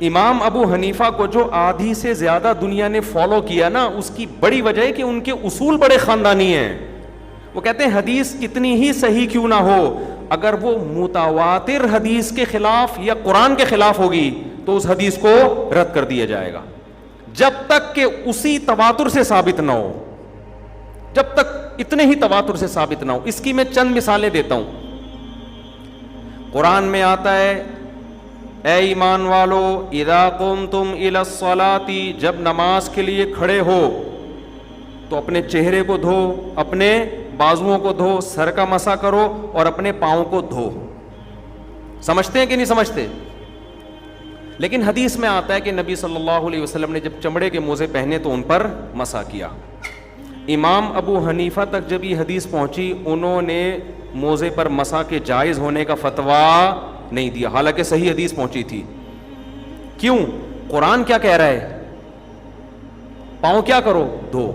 امام ابو حنیفہ کو جو آدھی سے زیادہ دنیا نے فالو کیا نا، اس کی بڑی وجہ ہے کہ ان کے اصول بڑے خاندانی ہیں. وہ کہتے ہیں حدیث کتنی ہی صحیح کیوں نہ ہو، اگر وہ متواتر حدیث کے خلاف یا قرآن کے خلاف ہوگی تو اس حدیث کو رد کر دیا جائے گا، جب تک کہ اسی تواتر سے ثابت نہ ہو، جب تک اتنے ہی تواتر سے ثابت نہ ہو. اس کی میں چند مثالیں دیتا ہوں. قرآن میں آتا ہے اے ایمان والو اذا قمتم الی الصلاۃ، جب نماز کے لیے کھڑے ہو تو اپنے چہرے کو دھو، اپنے بازوؤں کو دھو، سر کا مسح کرو اور اپنے پاؤں کو دھو. سمجھتے ہیں کہ نہیں سمجھتے؟ لیکن حدیث میں آتا ہے کہ نبی صلی اللہ علیہ وسلم نے جب چمڑے کے موزے پہنے تو ان پر مسح کیا. امام ابو حنیفہ تک جب یہ حدیث پہنچی، انہوں نے موزے پر مسح کے جائز ہونے کا فتویٰ نہیں دیا، حالانکہ صحیح حدیث پہنچی تھی. کیوں؟ قرآن کیا کہہ رہا ہے؟ پاؤں کیا کرو؟ دھو.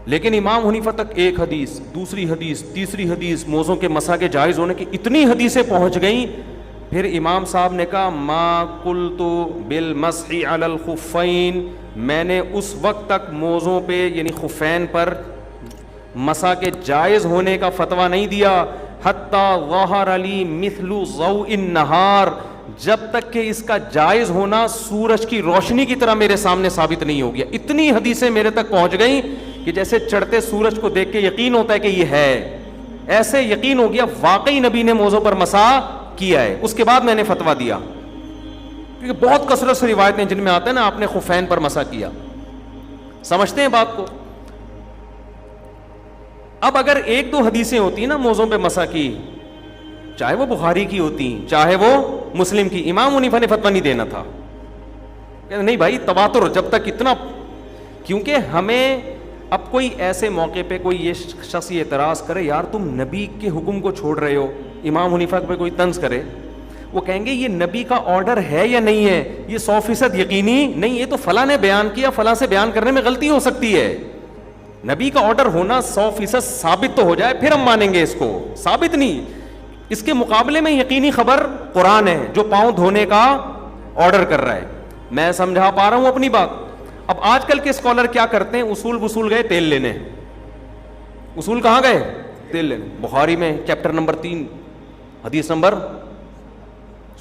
لیکن امام حنیفہ تک ایک حدیث، دوسری حدیث، تیسری حدیث، موزوں کے مسح کے جائز ہونے کی اتنی حدیثیں پہنچ گئیں. پھر امام صاحب نے کہا ما قلت بالمسح علی الخفین، میں نے اس وقت تک موزوں پہ یعنی خفین پر مسح کے جائز ہونے کا فتویٰ نہیں دیا حتی ظہر علی مثل ضوء النہار، جب تک کہ اس کا جائز ہونا سورج کی روشنی کی طرح میرے سامنے ثابت نہیں ہو گیا. اتنی حدیثیں میرے تک پہنچ گئیں کہ جیسے چڑھتے سورج کو دیکھ کے یقین ہوتا ہے کہ یہ ہے، ایسے یقین ہو گیا واقعی نبی نے موزوں پر مسح کیا ہے. اس کے بعد میں نے فتویٰ دیا، کیونکہ بہت کثرت سے روایتیں جن میں آتا ہے نا آپ نے خفین پر مسح کیا. سمجھتے ہیں بات کو؟ اب اگر ایک دو حدیثیں ہوتی نا موزوں پہ مسح کی، چاہے وہ بخاری کی ہوتی چاہے وہ مسلم کی، امام حنیفہ نے فتویٰ نہیں دینا تھا. نہیں بھائی تواتر جب تک اتنا، کیونکہ ہمیں اب کوئی ایسے موقع پہ کوئی یہ شخص اعتراض کرے یار تم نبی کے حکم کو چھوڑ رہے ہو، امام حنیفہ پہ کوئی طنز کرے، وہ کہیں گے یہ نبی کا آرڈر ہے یا نہیں ہے، یہ 100% یقینی نہیں، یہ تو فلاں نے بیان کیا، فلاں سے بیان کرنے میں غلطی ہو سکتی ہے. نبی کا آرڈر ہونا 100% ثابت تو ہو جائے پھر ہم مانیں گے اس کو، ثابت نہیں. اس کے مقابلے میں یقینی خبر قرآن ہے جو پاؤں دھونے کا آرڈر کر رہا ہے. میں سمجھا پا رہا ہوں اپنی بات؟ اب آج کل کے اسکالر کیا کرتے ہیں، اصول گئے تیل لینے. اصول کہاں گئے؟ تیل لینے. بخاری میں چیپٹر نمبر 3 حدیث نمبر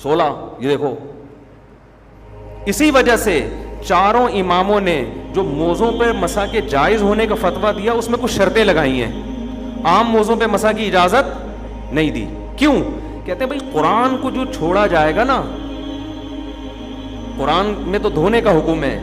16 یہ دیکھو. اسی وجہ سے چاروں اماموں نے جو موزوں پہ مسح کے جائز ہونے کا فتویٰ دیا اس میں کچھ شرطیں لگائی ہیں. عام موزوں پہ مسح کی اجازت نہیں دی. کیوں؟ کہتے ہیں بھائی قرآن کو جو چھوڑا جائے گا نا، قرآن میں تو دھونے کا حکم ہے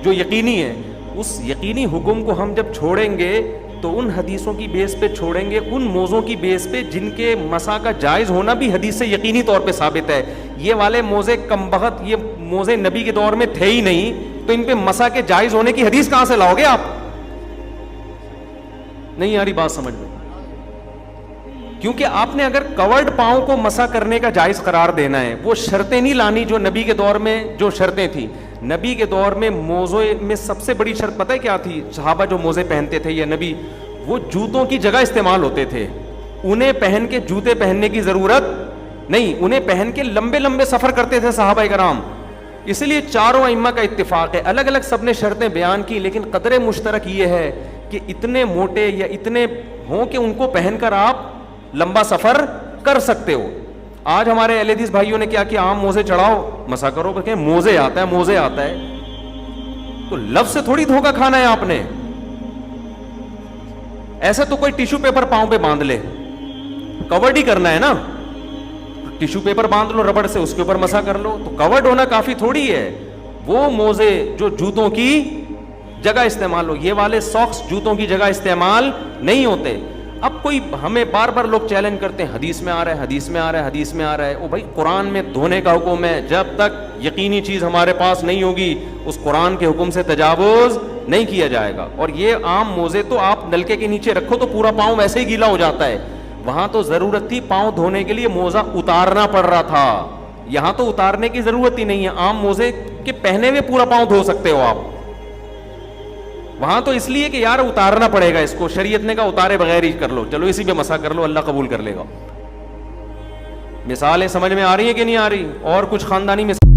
جو یقینی ہے، اس یقینی حکم کو ہم جب چھوڑیں گے تو ان حدیثوں کی بیس پہ چھوڑیں گے، ان موزوں کی بیس پہ جن کے مسح کا جائز ہونا بھی حدیث سے یقینی طور پہ ثابت ہے. یہ والے موزے کم بخت، یہ موزے نبی کے دور میں تھے ہی نہیں، تو ان پہ مسح کے جائز ہونے کی حدیث کہاں سے لاؤ گے آپ؟ نہیں یاری بات سمجھ میں؟ کیونکہ آپ نے اگر کورڈ پاؤں کو مسح کرنے کا جائز قرار دینا ہے، وہ شرطیں نہیں لانی جو نبی کے دور میں جو شرطیں تھیں. نبی کے دور میں موزوں میں سب سے بڑی شرط پتہ ہے کیا تھی؟ صحابہ جو موزے پہنتے تھے یا نبی، وہ جوتوں کی جگہ استعمال ہوتے تھے. انہیں پہن کے جوتے پہننے کی ضرورت نہیں، انہیں پہن کے لمبے لمبے سفر کرتے تھے صحابہ کرام. اس لیے چاروں ائمہ کا اتفاق ہے، الگ الگ سب نے شرطیں بیان کی لیکن قدر مشترک یہ ہے کہ اتنے موٹے یا اتنے ہوں کہ ان کو پہن کر آپ لمبا سفر کر سکتے ہو. آج ہمارے اہل حدیث بھائیوں نے کیا کیا؟ عام موزے چڑھاؤ مسح کرو، کہ موزے آتا ہے، موزے آتا ہے، تو لفظ سے تھوڑی دھوکہ کھانا ہے آپ نے. ایسے تو کوئی ٹیشو پیپر پاؤں پہ باندھ لے، کورڈ ہی کرنا ہے نا، ٹیشو پیپر باندھ لو ربڑ سے، اس کے اوپر مسح کر لو، تو کورڈ ہونا کافی تھوڑی ہے. وہ موزے جو جوتوں کی جگہ استعمال ہو، یہ والے ساکس جوتوں کی جگہ استعمال نہیں ہوتے. اب کوئی ہمیں بار بار لوگ چیلنج کرتے ہیں حدیث میں آ رہا ہے، حدیث میں آ رہا ہے، حدیث میں آ رہا ہے. او بھائی قرآن میں دھونے کا حکم ہے، جب تک یقینی چیز ہمارے پاس نہیں ہوگی اس قرآن کے حکم سے تجاوز نہیں کیا جائے گا. اور یہ عام موزے تو آپ نلکے کے نیچے رکھو تو پورا پاؤں ویسے ہی گیلا ہو جاتا ہے. وہاں تو ضرورت تھی پاؤں دھونے کے لیے موزہ اتارنا پڑ رہا تھا، یہاں تو اتارنے کی ضرورت ہی نہیں ہے. عام موزے کے پہنے ہوئے پورا پاؤں دھو سکتے ہو آپ. وہاں تو اس لیے کہ یار اتارنا پڑے گا اس کو، شریعت نے کہا اتارے بغیر ہی کر لو، چلو اسی پہ مسح کر لو، اللہ قبول کر لے گا. مثالیں سمجھ میں آ رہی ہیں کہ نہیں آ رہی؟ اور کچھ خاندانی مثال